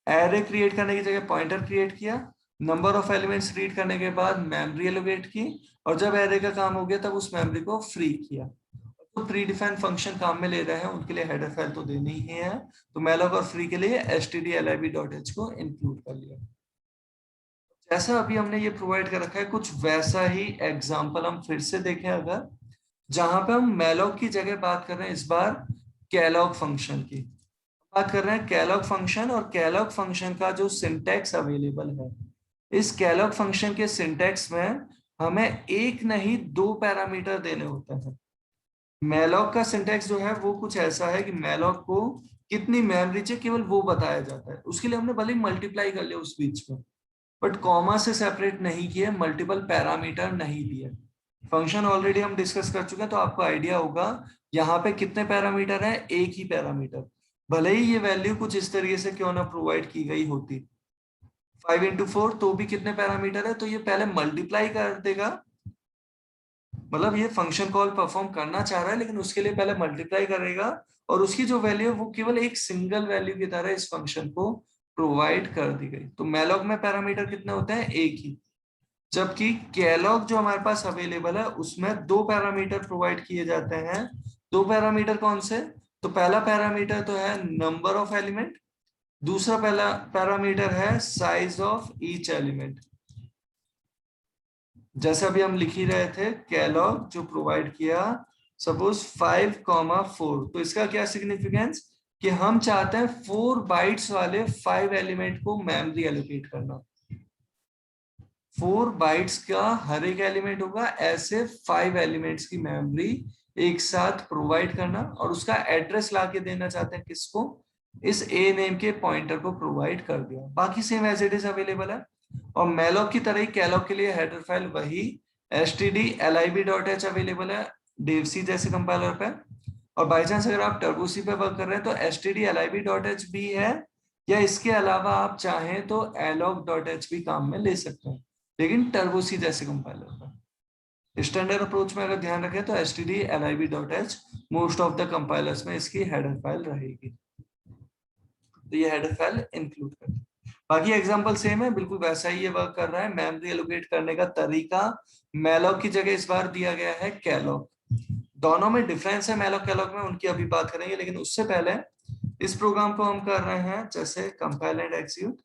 एरे क्रिएट करने की जगह पॉइंटर क्रिएट किया, नंबर ऑफ एलिमेंट्स रीड करने के बाद मेमोरी एलोकेट की, और जब एरे का काम हो गया तब उस मेमोरी को फ्री किया। तो प्री डिफाइंड फंक्शन काम में ले रहे हैं उनके लिए हेडर फाइल तो देनी ही है, तो मैलॉक और फ्री के लिए stdlib.h को इंक्लूड कर लिया। जैसा अभी हमने ये प्रोवाइड कर रखा है, कुछ वैसा ही एग्जांपल हम फिर से देखें अगर, जहां पे हम मैलॉक की जगह बात कर रहे हैं इस बार कैलॉग फंक्शन की बात कर रहे हैं। कैलॉग फंक्शन, और कैलॉग फंक्शन का जो सिंटैक्स अवेलेबल है, इस कैलॉग फंक्शन के सिंटैक्स में हमें एक नहीं 2 पैरामीटर देने होते हैं। मैलॉक का सिंटैक्स जो है वो कुछ ऐसा है कि मैलॉक को कितनी मेमोरी चाहिए केवल वो बताया जाता है, उसके लिए हमने भले ही मल्टीप्लाई कर लिया उस बीच में, बट कॉमा से सेपरेट नहीं किए, मल्टीपल पैरामीटर नहीं दिए। फंक्शन ऑलरेडी हम डिस्कस कर चुके हैं, तो आपको आइडिया होगा यहाँ पे कितने पैरामीटर है, एक ही पैरामीटर, भले ही ये वैल्यू कुछ इस तरीके से क्यों ना प्रोवाइड की गई होती, 5 into 4 तो भी कितने पैरामीटर है, तो ये पहले मल्टीप्लाई कर देगा, मतलब ये फंक्शन कॉल परफॉर्म करना चाह रहा है लेकिन उसके लिए पहले मल्टीप्लाई करेगा, और उसकी जो वैल्यू है वो केवल एक सिंगल वैल्यू की तरह इस फंक्शन को प्रोवाइड कर दी गई। तो मैलॉग में पैरामीटर कितने होते हैं, एक ही, जबकि कैलॉग जो हमारे पास अवेलेबल है उसमें 2 पैरामीटर प्रोवाइड किए जाते हैं। 2 पैरामीटर कौन से? तो पहला पैरामीटर तो है नंबर ऑफ एलिमेंट, दूसरा पहला पैरामीटर है साइज ऑफ ईच एलिमेंट। जैसे अभी हम लिख ही रहे थे, कैलॉग जो प्रोवाइड किया सपोज 5,4, तो इसका क्या सिग्निफिकेंस कि हम चाहते हैं 4 बाइट्स वाले 5 एलिमेंट को मेमोरी एलोकेट करना। 4 बाइट्स का हर एक एलिमेंट होगा, ऐसे 5 एलिमेंट्स की मेमोरी एक साथ प्रोवाइड करना, और उसका एड्रेस लाके देना चाहते हैं किसको, इस ए नेम के पॉइंटर को प्रोवाइड कर दिया, बाकी same as it is available है। और मैलॉक की तरह ही कैलॉग के लिए हेडर फाइल वही stdlib.h अवेलेबल है डेवसी जैसे कंपाइलर पे, और बाई चांस अगर आप टर्बोसी पे वर्क कर रहे हैं तो stdlib.h भी है, या इसके अलावा आप चाहें तो alog.h भी काम में ले सकते हैं, लेकिन टर्बोसी जैसे कंपाइलर पर। स्टैंडर्ड अप्रोच में अगर ध्यान रखें तो stdlib.h most of the compilers में इसकी हेडर फाइल रहेगी, तो ये हेडर फाइल इंक्लूड करते हैं। बाकी एग्जांपल सेम है, बिल्कुल वैसा ही ये वर्क कर रहा है। मेमोरी एलोकेट करने का तरीका मैलॉक की जगह इस बार दिया गया है कैलॉग। दोनों में डिफरेंस है मैलॉक कैलॉग में, उनकी अभी बात करेंगे, लेकिन उससे पहले इस प्रोग्राम को हम कर रहे हैं जैसे कंपाइल एंड एग्जीक्यूट।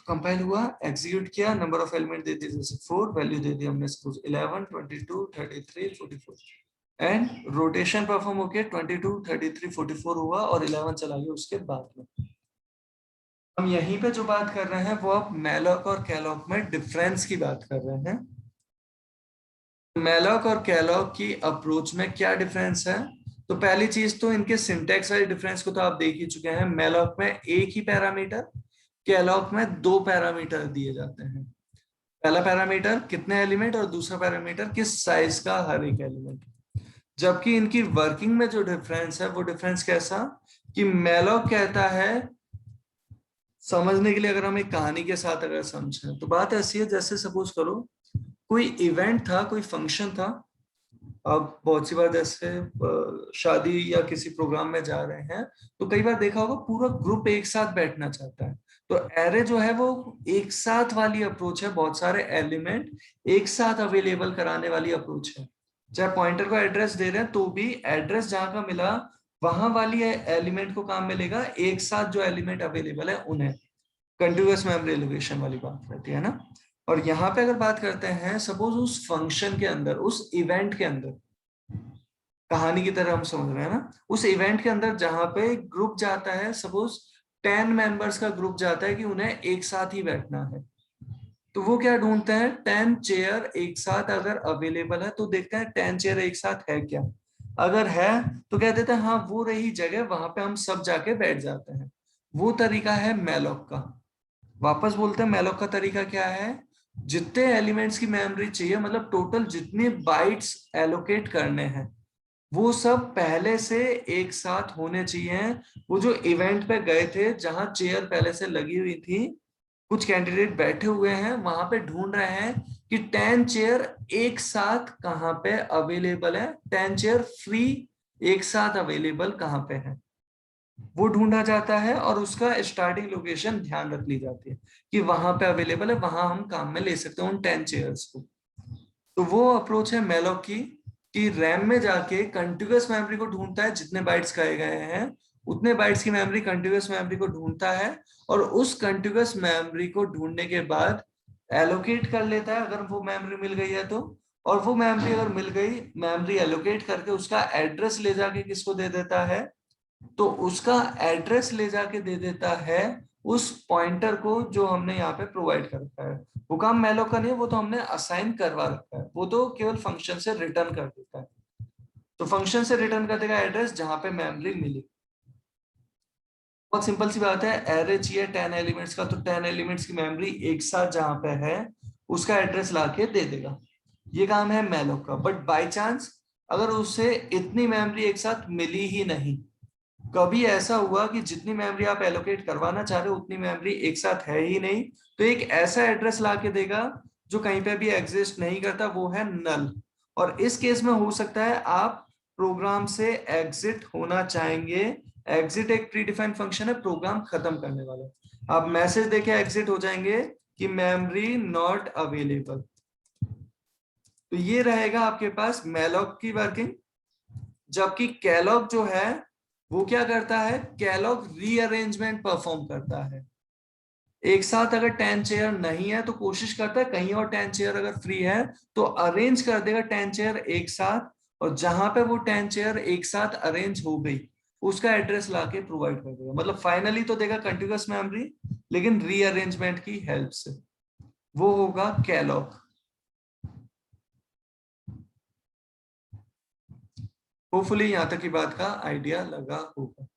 कंपाइल हुआ, एग्जीक्यूट किया, नंबर ऑफ एलिमेंट दे दिए जैसे 4, वैल्यू दे दी हमने सपोज 11, 22, 33, 44, एंड रोटेशन परफॉर्म होके 22, 33, 44 हुआ और 11 चला गया उसके बाद में। हम यहीं पे जो बात कर रहे हैं वो अब मैलॉक और कैलॉक में डिफरेंस की बात कर रहे हैं। मैलॉक और कैलॉक की अप्रोच में क्या डिफरेंस है? तो पहली चीज तो इनके सिंटेक्स वाले डिफरेंस को तो आप देख ही चुके हैं। मैलॉक में एक ही पैरामीटर, कैलॉक में दो पैरामीटर दिए जाते हैं। पहला पैरामीटर कितने एलिमेंट और दूसरा पैरामीटर किस साइज का हर एक एलिमेंट। जबकि इनकी वर्किंग में जो डिफरेंस है वो डिफरेंस कैसा कि मैलॉक कहता है, समझने के लिए अगर हम एक कहानी के साथ अगर समझें तो बात ऐसी है जैसे सपोज करो कोई इवेंट था, कोई फंक्शन था। अब बहुत सी बार जैसे शादी या किसी प्रोग्राम में जा रहे हैं तो कई बार देखा होगा पूरा ग्रुप एक साथ बैठना चाहता है। तो एरे जो है वो एक साथ वाली अप्रोच है, बहुत सारे एलिमेंट एक साथ अवेलेबल कराने वाली अप्रोच है। चाहे पॉइंटर को एड्रेस दे रहे हैं तो भी एड्रेस जहां का मिला वहां वाली एलिमेंट को काम मिलेगा, एक साथ जो एलिमेंट अवेलेबल है उन्हें। कंटिन्यूअस मेमोरी एलोकेशन वाली बात रहती है ना। और यहाँ पे अगर बात करते हैं सपोज उस फंक्शन के अंदर, उस इवेंट के अंदर, कहानी की तरह हम समझ रहे हैं ना, उस इवेंट के अंदर जहां पे ग्रुप जाता है, सपोज 10 मेंबर्स का ग्रुप जाता है कि उन्हें एक साथ ही बैठना है, तो वो क्या ढूंढते हैं? 10 चेयर एक साथ अगर अवेलेबल है तो देखते हैं 10 चेयर एक साथ है क्या। अगर है तो कह देते हैं हाँ वो रही जगह, वहां पे हम सब जाके बैठ जाते हैं। वो तरीका है मैलॉक का। वापस बोलते हैं मैलॉक का तरीका क्या है? जितने एलिमेंट्स की मेमोरी चाहिए, मतलब टोटल जितने बाइट्स एलोकेट करने हैं वो सब पहले से एक साथ होने चाहिए। वो जो इवेंट पे गए थे जहां चेयर पहले से लगी हुई थी, कुछ कैंडिडेट बैठे हुए हैं वहां पे ढूंढ रहे हैं कि 10 चेयर एक साथ कहाँ पे अवेलेबल है, 10 चेयर फ्री एक साथ अवेलेबल कहाँ पे है, वो ढूंढा जाता है। और उसका स्टार्टिंग लोकेशन ध्यान रख ली जाती है कि वहां पे अवेलेबल है, वहां हम काम में ले सकते हैं उन 10 चेयर्स को। तो वो अप्रोच है मैलॉक की कि रैम में जाके कंटिन्यूअस मेमोरी को ढूंढता है, जितने बाइट्स कहे गए हैं उतने बाइट्स की मेमोरी कंटिन्यूअस मेमोरी को ढूंढता है। और उस कंटिन्यूअस मेमोरी को ढूंढने के बाद एलोकेट कर लेता है अगर वो मेमोरी मिल गई है तो। और वो मेमोरी अगर मिल गई, मेमोरी एलोकेट करके उसका एड्रेस ले जाके किसको दे देता है? तो उसका एड्रेस ले जाके दे देता है उस पॉइंटर को जो हमने यहाँ पे प्रोवाइड कर रखा है। वो काम मैलॉक का नहीं है, वो तो हमने असाइन करवा रखा है, वो तो केवल फंक्शन से रिटर्न कर देता है। तो फंक्शन से रिटर्न कर देगा एड्रेस जहां पे मेमोरी मिली। बहुत सिंपल सी बात है, एरे चाहिए 10 एलिमेंट्स का, तो 10 एलिमेंट्स की मेमोरी एक साथ जहां पे है उसका एड्रेस लाके दे देगा। ये काम है मैलॉक का। बट बाय चांस अगर उसे इतनी मेमोरी एक साथ मिली ही नहीं, कभी ऐसा हुआ कि जितनी मेमोरी आप एलोकेट करवाना चाह रहे हो उतनी मेमोरी एक साथ है ही नहीं, तो एक ऐसा एड्रेस ला के देगा जो कहीं पे भी एग्जिस्ट नहीं करता, वो है नल। और इस केस में हो सकता है आप प्रोग्राम से एग्जिट होना चाहेंगे। एग्जिट एक प्री डिफाइंड फंक्शन है प्रोग्राम खत्म करने वाला। आप मैसेज देके एग्जिट हो जाएंगे कि मेमोरी नॉट अवेलेबल। तो ये रहेगा आपके पास मैलॉक की वर्किंग। जबकि कैलॉग जो है वो क्या करता है? कैलॉग रीअरेंजमेंट परफॉर्म करता है। एक साथ अगर 10 चेयर नहीं है तो कोशिश करता है कहीं और 10 चेयर अगर फ्री है तो अरेंज कर देगा 10 चेयर एक साथ। और जहां पे वो 10 चेयर एक साथ अरेंज हो गई उसका एड्रेस लाके प्रोवाइड कर देगा। मतलब फाइनली तो देगा कंटिन्यूअस मेमोरी, लेकिन रीअरेंजमेंट की हेल्प से। वो होगा कैलॉग। होपफुली यहां तक की बात का आइडिया लगा होगा।